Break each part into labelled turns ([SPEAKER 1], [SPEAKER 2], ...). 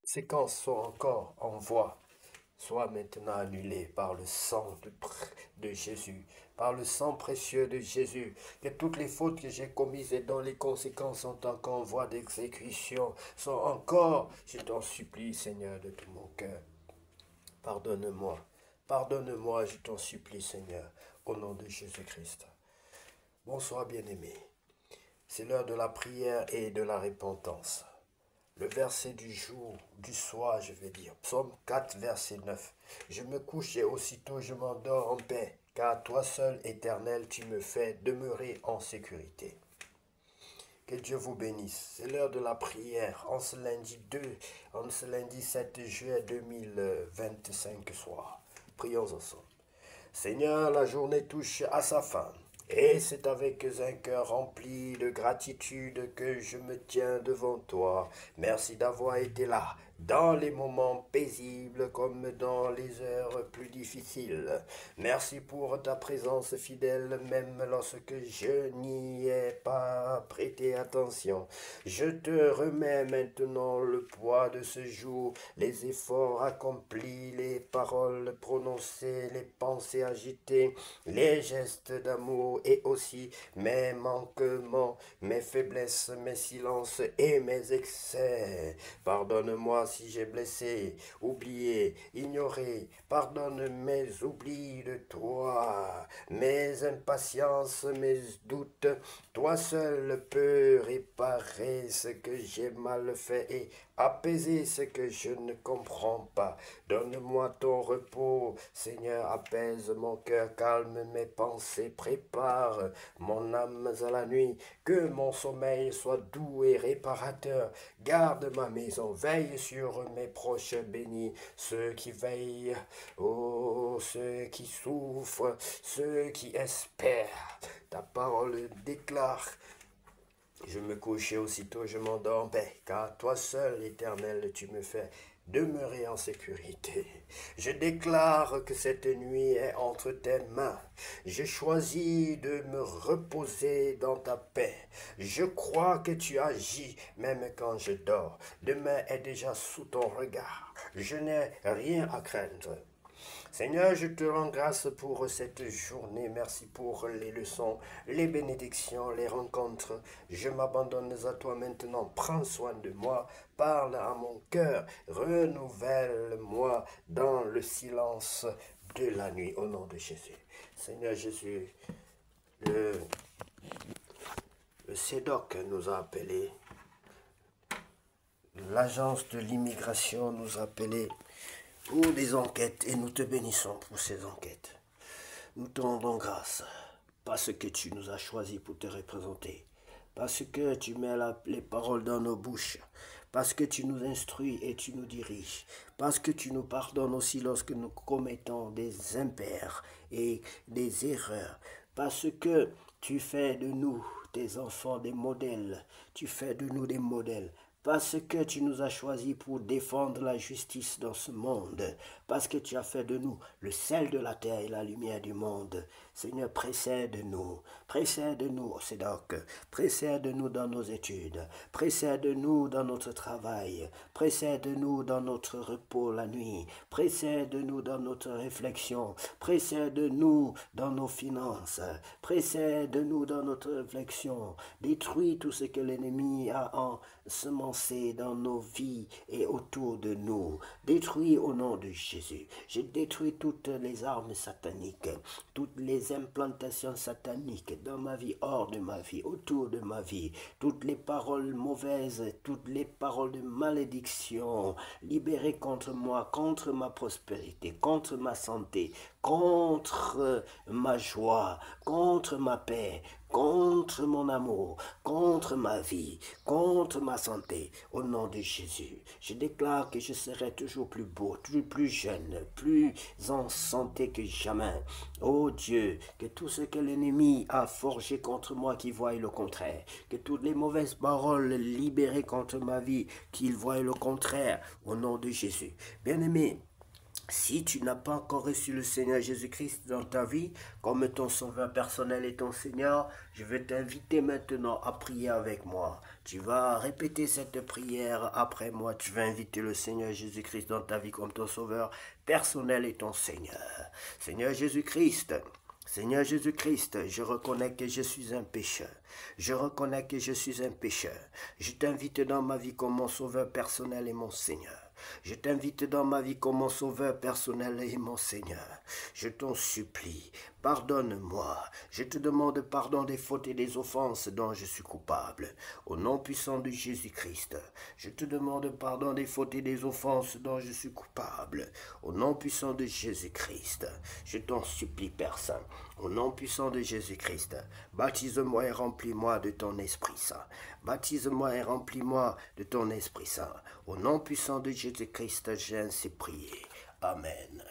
[SPEAKER 1] conséquences sont encore en voie, soient maintenant annulées par le sang de Jésus, par le sang précieux de Jésus, que toutes les fautes que j'ai commises et dont les conséquences sont encore en voie d'exécution, sont encore, je t'en supplie, Seigneur, de tout mon cœur. Pardonne-moi, pardonne-moi, je t'en supplie, Seigneur, au nom de Jésus-Christ. Bonsoir, bien-aimés. C'est l'heure de la prière et de la repentance. Le verset du jour, du soir, je vais dire. Psaume 4, verset 9. Je me couche et aussitôt je m'endors en paix, car toi seul, Éternel, tu me fais demeurer en sécurité. Que Dieu vous bénisse. C'est l'heure de la prière en ce lundi 7 juillet 2025 soir. Prions ensemble. Seigneur, la journée touche à sa fin. Et c'est avec un cœur rempli de gratitude que je me tiens devant toi. Merci d'avoir été là, dans les moments paisibles comme dans les heures plus difficiles. Merci pour ta présence fidèle, même lorsque je n'y ai pas prêté attention. Je te remets maintenant le poids de ce jour, les efforts accomplis, les paroles prononcées, les pensées agitées, les gestes d'amour et aussi mes manquements, mes faiblesses, mes silences et mes excès. Pardonne-moi si j'ai blessé, oublié, ignoré. Pardonne mes oublis de toi, mes impatiences, mes doutes. Toi seul peux réparer ce que j'ai mal fait et apaiser ce que je ne comprends pas. Donne-moi ton repos, Seigneur, apaise mon cœur, calme mes pensées, prépare mon âme à la nuit, que mon sommeil soit doux et réparateur. Garde ma maison, veille sur mes proches bénis, ceux qui veillent, oh, ceux qui souffrent, ceux qui espèrent. Ta parole déclare: je me couche et aussitôt je m'endors en paix, car toi seul, Éternel, tu me fais demeurer en sécurité. Je déclare que cette nuit est entre tes mains. Je choisis de me reposer dans ta paix. Je crois que tu agis même quand je dors. Demain est déjà sous ton regard. Je n'ai rien à craindre. Seigneur, je te rends grâce pour cette journée. Merci pour les leçons, les bénédictions, les rencontres. Je m'abandonne à toi maintenant. Prends soin de moi. Parle à mon cœur. Renouvelle-moi dans le silence de la nuit. Au nom de Jésus. Seigneur Jésus, le, le CEDOC nous a appelés. L'agence de l'immigration nous a appelés pour des enquêtes et nous te bénissons pour ces enquêtes. Nous te rendons grâce parce que tu nous as choisis pour te représenter, parce que tu mets les paroles dans nos bouches, parce que tu nous instruis et tu nous diriges, parce que tu nous pardonnes aussi lorsque nous commettons des impairs et des erreurs, parce que tu fais de nous, tes enfants, des modèles, tu fais de nous des modèles. Parce que tu nous as choisis pour défendre la justice dans ce monde, parce que tu as fait de nous le sel de la terre et la lumière du monde. Seigneur, précède-nous, Sédoc, précède-nous dans nos études, précède-nous dans notre travail, précède-nous dans notre repos la nuit, précède-nous dans notre réflexion, précède-nous dans nos finances, précède-nous dans notre réflexion, détruis tout ce que l'ennemi a ensemencé dans nos vies et autour de nous. Détruis au nom de Jésus. Je détruis toutes les armes sataniques, toutes les implantations sataniques dans ma vie, hors de ma vie, autour de ma vie, toutes les paroles mauvaises, toutes les paroles de malédiction libérées contre moi, contre ma prospérité, contre ma santé, contre ma joie, contre ma paix, contre mon amour, contre ma vie, contre ma santé, au nom de Jésus. Je déclare que je serai toujours plus beau, toujours plus jeune, plus en santé que jamais. Oh Dieu, que tout ce que l'ennemi a forgé contre moi, qu'il voie le contraire. Que toutes les mauvaises paroles libérées contre ma vie, qu'il voie le contraire, au nom de Jésus. Bien-aimé, Si tu n'as pas encore reçu le Seigneur Jésus-Christ dans ta vie, comme ton sauveur personnel et ton Seigneur, je vais t'inviter maintenant à prier avec moi. Tu vas répéter cette prière après moi. Tu vas inviter le Seigneur Jésus-Christ dans ta vie comme ton sauveur personnel et ton Seigneur. Seigneur Jésus-Christ, Seigneur Jésus-Christ, je reconnais que je suis un pécheur. Je reconnais que je suis un pécheur. Je t'invite dans ma vie comme mon sauveur personnel et mon Seigneur. Je t'invite dans ma vie comme mon sauveur personnel et mon Seigneur. Je t'en supplie, pardonne-moi. Je te demande pardon des fautes et des offenses dont je suis coupable. Au nom puissant de Jésus-Christ, je te demande pardon des fautes et des offenses dont je suis coupable. Au nom puissant de Jésus-Christ, je t'en supplie, Père Saint. Au nom puissant de Jésus-Christ, baptise-moi et remplis-moi de ton Esprit Saint. Baptise-moi et remplis-moi de ton Esprit Saint. Au nom puissant de Jésus-Christ, j'ai ainsi prié. Amen.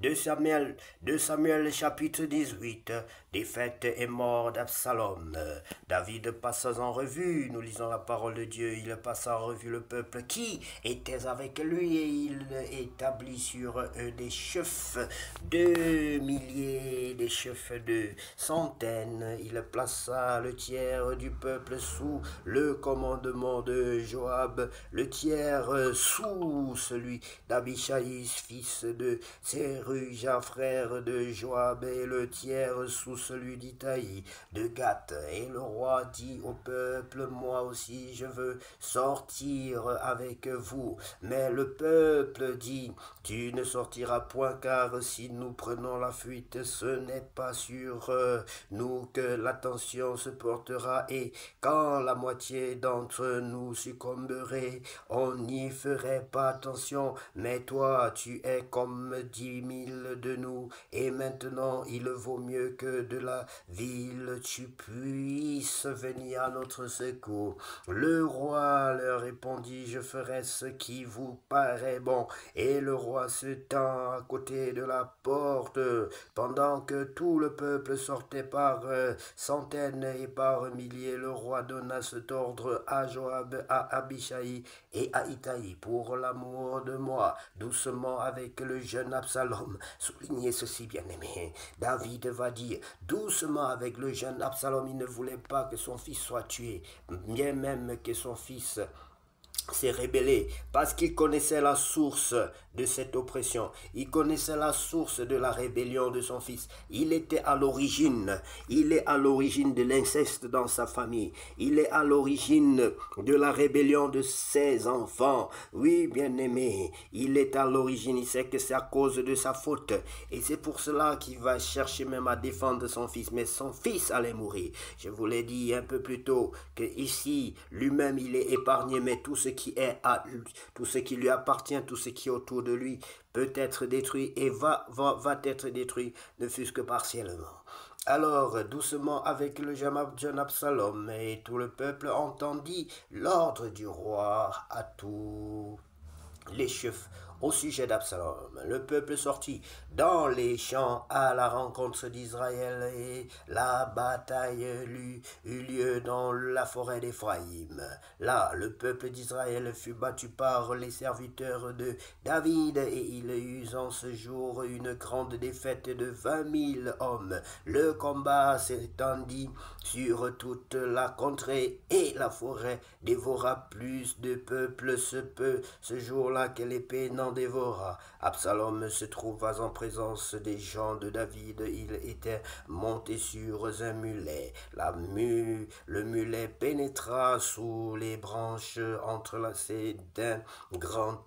[SPEAKER 1] 2 Samuel chapitre 18, défaite et mort d'Absalom. David passe en revue, nous lisons la parole de Dieu, il passe en revue le peuple qui était avec lui et il établit sur eux des chefs de milliers, des chefs de centaines. Il plaça le tiers du peuple sous le commandement de Joab, le tiers sous celui d'Abishai, fils de Seruja, frère de Joab, et le tiers sous celui d'Itaï, de Gath. Et le roi dit au peuple, moi aussi je veux sortir avec vous. Mais le peuple dit, tu ne sortiras point, car si nous prenons la fuite, ce n'est pas sur nous que l'attention se portera, et quand la moitié d'entre nous succomberait, on n'y ferait pas attention. Mais toi, tu es comme 10 000 de nous, et maintenant il vaut mieux que de la ville tu puisses venir à notre secours. Le roi leur répondit, je ferai ce qui vous paraît bon. Et le roi se tint à côté de la porte, pendant que tout le peuple sortait par centaines et par milliers. Le roi donna cet ordre à Joab, à Abishai et à Itaï, pour l'amour de moi, doucement avec le jeune Absalom. Soulignez ceci, bien-aimé. David va dire, doucement avec le jeune Absalom, il ne voulait pas que son fils soit tué, bien même que son fils s'est rébellé, parce qu'il connaissait la source de cette oppression. Il connaissait la source de la rébellion de son fils. Il était à l'origine. Il est à l'origine de l'inceste dans sa famille. Il est à l'origine de la rébellion de ses enfants. Oui, bien-aimé, il est à l'origine. Il sait que c'est à cause de sa faute. Et c'est pour cela qu'il va chercher même à défendre son fils. Mais son fils allait mourir. Je vous l'ai dit un peu plus tôt que ici, lui-même, il est épargné, mais tout ce qui est à lui, tout ce qui lui appartient, tout ce qui est autour de lui peut être détruit et va être détruit, ne fût-ce que partiellement. Alors, doucement avec le jeune Absalom, et tout le peuple entendit l'ordre du roi à tous les chefs au sujet d'Absalom. Le peuple sortit dans les champs à la rencontre d'Israël, et la bataille eut lieu dans la forêt d'Éphraïm. Là, le peuple d'Israël fut battu par les serviteurs de David, et il eut en ce jour une grande défaite de 20 000 hommes. Le combat s'étendit sur toute la contrée, et la forêt dévora plus de peuple ce jour-là que l'épée n'en dévora. Absalom se trouva en présence des gens de David. Il était monté sur un mulet. Le mulet pénétra sous les branches entrelacées d'un grand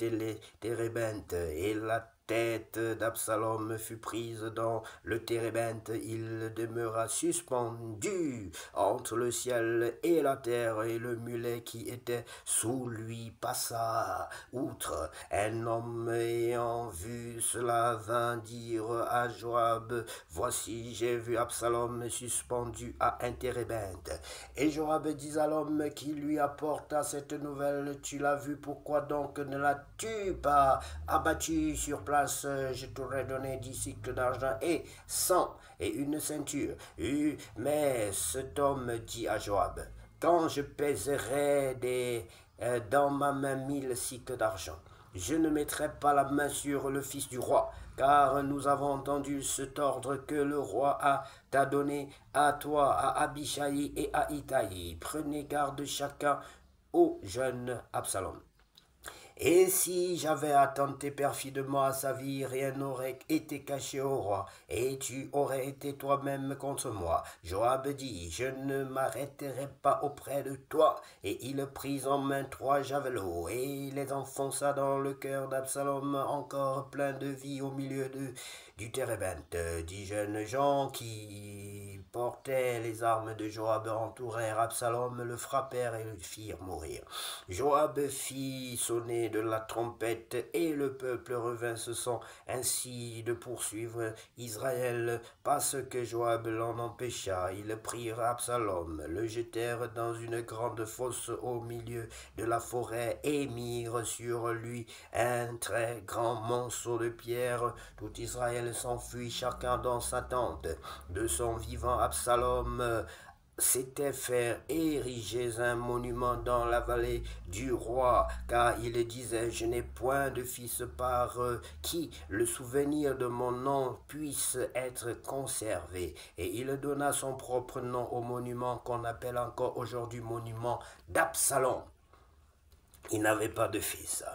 [SPEAKER 1] térébinthe, et la tête d'Absalom fut prise dans le térébinthe. Il demeura suspendu entre le ciel et la terre, et le mulet qui était sous lui passa outre. Un homme ayant vu cela vint dire à Joab, voici, j'ai vu Absalom suspendu à un térébinthe. Et Joab dit à l'homme qui lui apporta cette nouvelle, tu l'as vu, pourquoi donc ne l'as-tu pas abattu sur place? Je t'aurais donné 10 cycles d'argent et 100 et une ceinture. Mais cet homme dit à Joab, quand je pèserai dans ma main 1000 cycles d'argent, je ne mettrai pas la main sur le fils du roi, car nous avons entendu cet ordre que le roi t'a donné à toi, à Abishai et à Itaï. Prenez garde chacun au jeune Absalom. Et si j'avais attenté perfidement à sa vie, rien n'aurait été caché au roi, et tu aurais été toi-même contre moi. Joab dit, je ne m'arrêterai pas auprès de toi. Et il prit en main 3 javelots, et les enfonça dans le cœur d'Absalom, encore plein de vie au milieu du térébinthe. 10 jeunes gens qui portaient les armes de Joab entourèrent Absalom, le frappèrent et le firent mourir. Joab fit sonner de la trompette et le peuple revint se sent ainsi de poursuivre Israël parce que Joab l'en empêcha. Ils prirent Absalom, le jetèrent dans une grande fosse au milieu de la forêt et mirent sur lui un très grand monceau de pierre. Tout Israël s'enfuit chacun dans sa tente. De son vivant Absalom s'était fait ériger un monument dans la vallée du roi, car il disait, je n'ai point de fils par qui le souvenir de mon nom puisse être conservé. Et il donna son propre nom au monument qu'on appelle encore aujourd'hui monument d'Absalom. Il n'avait pas de fils.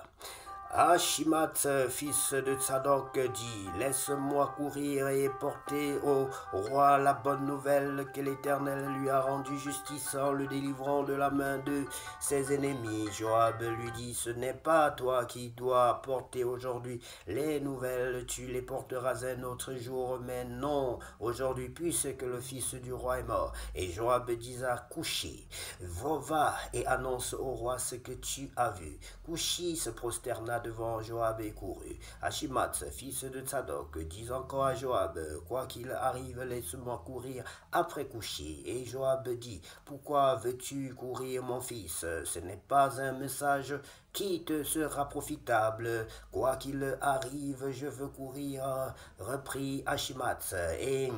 [SPEAKER 1] Achimath, fils de Tsadok, dit, laisse-moi courir et porter au roi la bonne nouvelle que l'Éternel lui a rendu justice en le délivrant de la main de ses ennemis. Joab lui dit, ce n'est pas toi qui dois porter aujourd'hui les nouvelles, tu les porteras un autre jour, mais non aujourd'hui, puisque le fils du roi est mort. Et Joab dit à Couchi, va et annonce au roi ce que tu as vu. Couchi se prosterna devant Joab et courut. Achimath, fils de Tsadok, dit encore à Joab, quoi qu'il arrive, laisse-moi courir après Couchi. Et Joab dit, pourquoi veux-tu courir, mon fils? Ce n'est pas un message qui te sera profitable. Quoi qu'il arrive, je veux courir, reprit Achimath. Et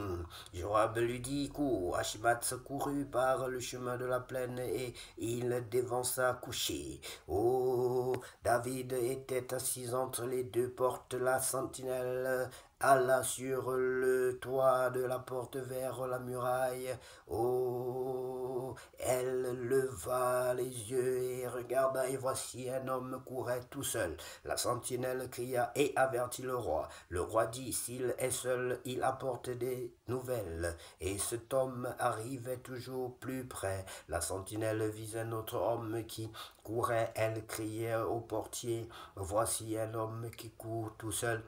[SPEAKER 1] Joab lui dit, cours. Achimath courut par le chemin de la plaine et il dévança Couchi. Oh, David était assis entre les 2 portes, la sentinelle alla sur le toit de la porte vers la muraille. Oh, elle leva les yeux et regarda, et voici un homme courait tout seul. La sentinelle cria et avertit le roi. Le roi dit, s'il est seul, il apporte des nouvelles. Et cet homme arrivait toujours plus près. La sentinelle vit un autre homme qui courait. Elle criait au portier, voici un homme qui court tout seul.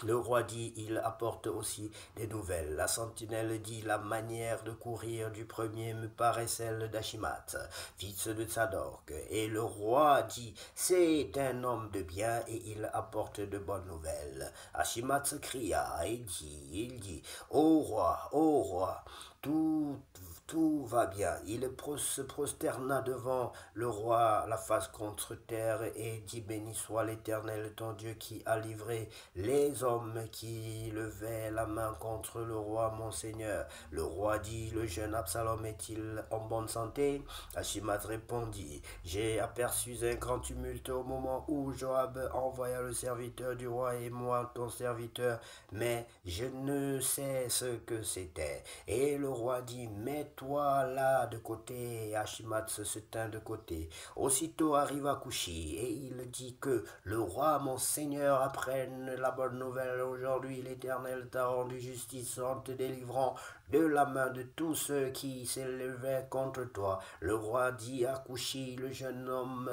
[SPEAKER 1] Le roi dit, il apporte aussi des nouvelles. La sentinelle dit, la manière de courir du premier me paraît celle d'Achimath, fils de Tsadok. Et le roi dit, c'est un homme de bien et il apporte de bonnes nouvelles. Achimath cria et il dit, ô roi, tout va bien. Il se prosterna devant le roi, la face contre terre, et dit, béni soit l'Éternel, ton Dieu, qui a livré les hommes qui levaient la main contre le roi, mon Seigneur. Le roi dit, le jeune Absalom est-il en bonne santé? Achimath répondit, j'ai aperçu un grand tumulte au moment où Joab envoya le serviteur du roi et moi, ton serviteur, mais je ne sais ce que c'était. Et le roi dit, mets-toi là de côté. Achimath se tint de côté. Aussitôt arriva Couchi, et il dit que le roi, mon Seigneur, apprenne la bonne nouvelle. Aujourd'hui, l'Éternel t'a rendu justice en te délivrant de la main de tous ceux qui s'élevaient contre toi. Le roi dit à Couchi, le jeune homme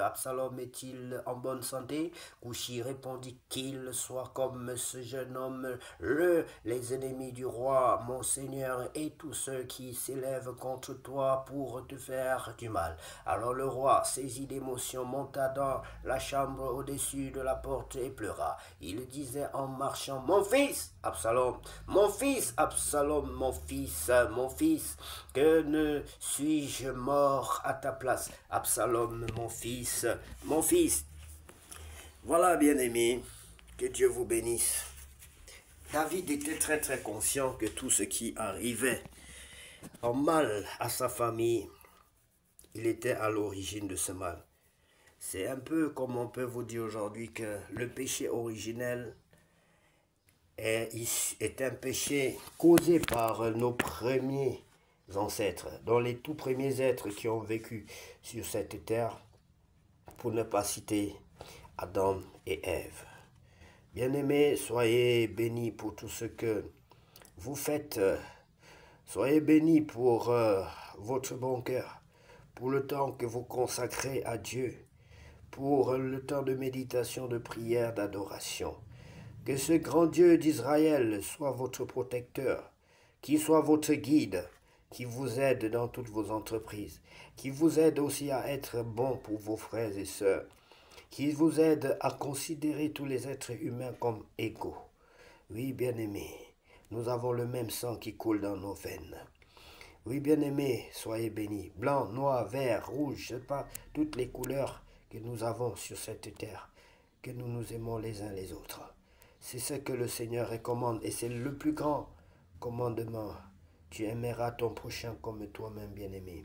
[SPEAKER 1] Absalom est-il en bonne santé? Couchi répondit, qu'il soit comme ce jeune homme, les ennemis du roi, mon Seigneur, et tous ceux qui s'élèvent contre toi pour te faire du mal. Alors le roi, saisi d'émotion, monta dans la chambre au-dessus de la porte et pleura. Il disait en marchant, mon fils, Absalom, mon fils, Absalom, mon fils, que ne suis-je mort à ta place? Absalom, mon fils, mon fils. Voilà, bien-aimés, que Dieu vous bénisse. David était très très conscient que tout ce qui arrivait en mal à sa famille, il était à l'origine de ce mal. C'est un peu comme on peut vous dire aujourd'hui que le péché originel est un péché causé par nos premiers ancêtres, dont les tout premiers êtres qui ont vécu sur cette terre, pour ne pas citer Adam et Ève. Bien-aimés, soyez bénis pour tout ce que vous faites. Soyez bénis pour votre bon cœur, pour le temps que vous consacrez à Dieu, pour le temps de méditation, de prière, d'adoration. Que ce grand Dieu d'Israël soit votre protecteur, qu'il soit votre guide, qui vous aide dans toutes vos entreprises, qui vous aide aussi à être bon pour vos frères et sœurs, qui vous aide à considérer tous les êtres humains comme égaux. Oui, bien-aimés, nous avons le même sang qui coule dans nos veines. Oui, bien-aimés, soyez bénis. Blanc, noir, vert, rouge, je ne sais pas, toutes les couleurs que nous avons sur cette terre, que nous nous aimons les uns les autres. C'est ce que le Seigneur recommande et c'est le plus grand commandement. Tu aimeras ton prochain comme toi-même, bien-aimé.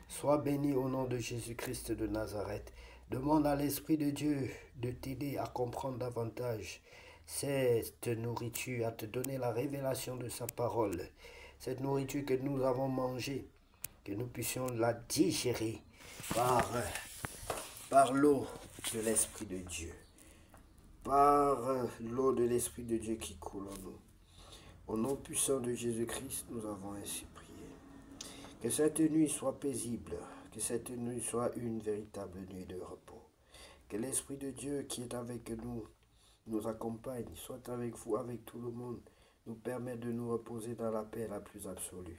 [SPEAKER 1] Sois béni au nom de Jésus-Christ de Nazareth. Demande à l'Esprit de Dieu de t'aider à comprendre davantage cette nourriture, à te donner la révélation de sa parole. Cette nourriture que nous avons mangée, que nous puissions la digérer par l'eau de l'Esprit de Dieu. Par l'eau de l'Esprit de Dieu qui coule en nous. Au nom puissant de Jésus-Christ, nous avons ainsi prié. Que cette nuit soit paisible, que cette nuit soit une véritable nuit de repos. Que l'Esprit de Dieu qui est avec nous, nous accompagne, soit avec vous, avec tout le monde, nous permet de nous reposer dans la paix la plus absolue.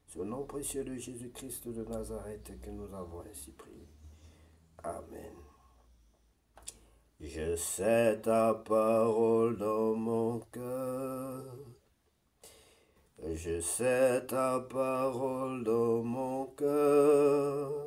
[SPEAKER 1] C'est au nom précieux de Jésus-Christ de Nazareth que nous avons ainsi prié. Amen. Je sais ta parole dans mon cœur. Je sais ta parole dans mon cœur.